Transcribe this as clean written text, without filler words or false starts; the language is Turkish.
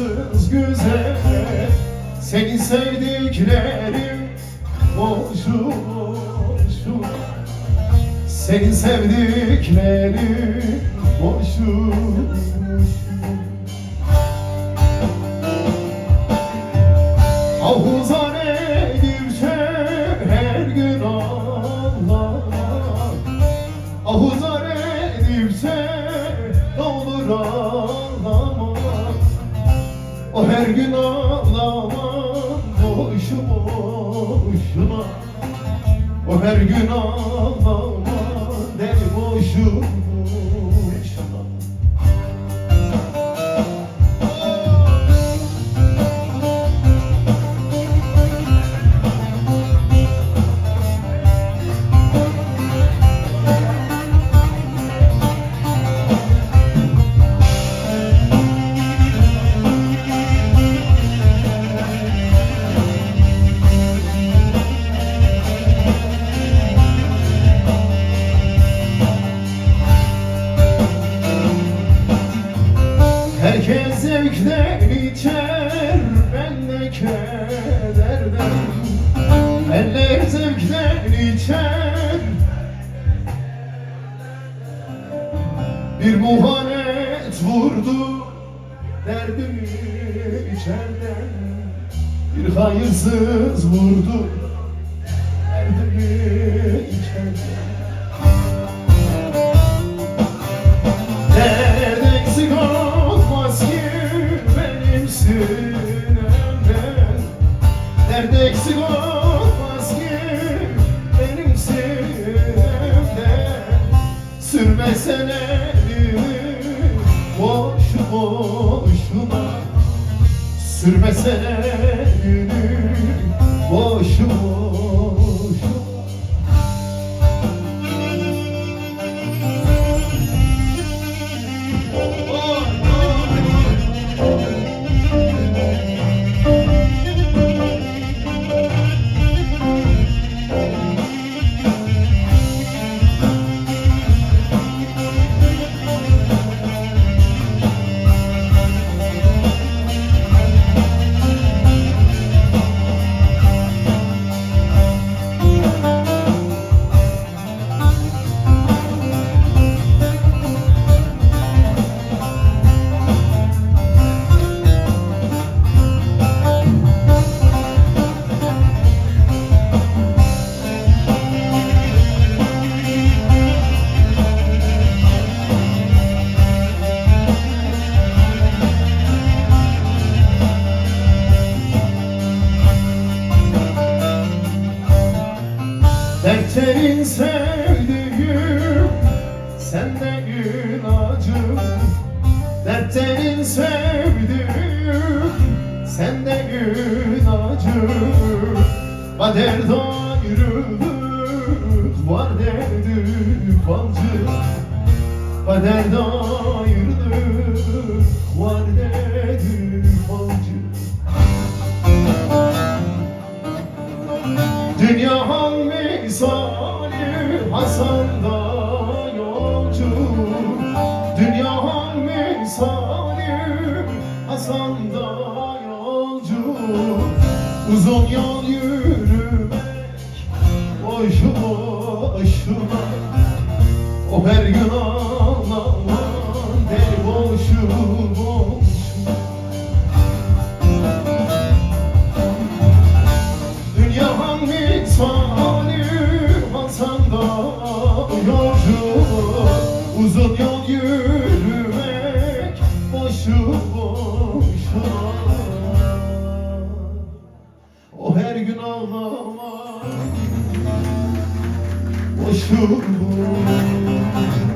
hayırsız güzel, seni sevdiklerim boşu boşu, seni sevdiklerim boşu boşu. Ahuzar edipse her gün ağlar, ahuzar edipse olur ağlama, o her gün ağlama boşu boşuna, o her gün ağlama deli boşu boşuna. Herkes zevkler içer, ben de kederden. Eller zevkler içer, bir muhanet vurdu derdimi içerden. Bir hayırsız vurdu derdimi içerden. Derd eksik olmaz ki benim sinemden, derd eksik olmaz ki benim sinemden. Sürmesen elini boşu boşuna, sürmesen elini boşu boşuna. Dertlerin sevdiğim, sende ilacım. Dertlerin sevdiğim, sende ilacım. Var dert ayrılık, var derdi falcı. Var dert ayrılık, var derdi falcı. Dünya hal misali Hasan'da yolcu, dünya hal misali Hasan'da yolcu. Uzun yol yürümek boşu boşuna, o her gün ağlaman deli boşu boşuna. Dünya hal misali Hasan'da yolcu, uzun yol yürümek boşu boşuna, o her gün ağlamak boşu boşuna.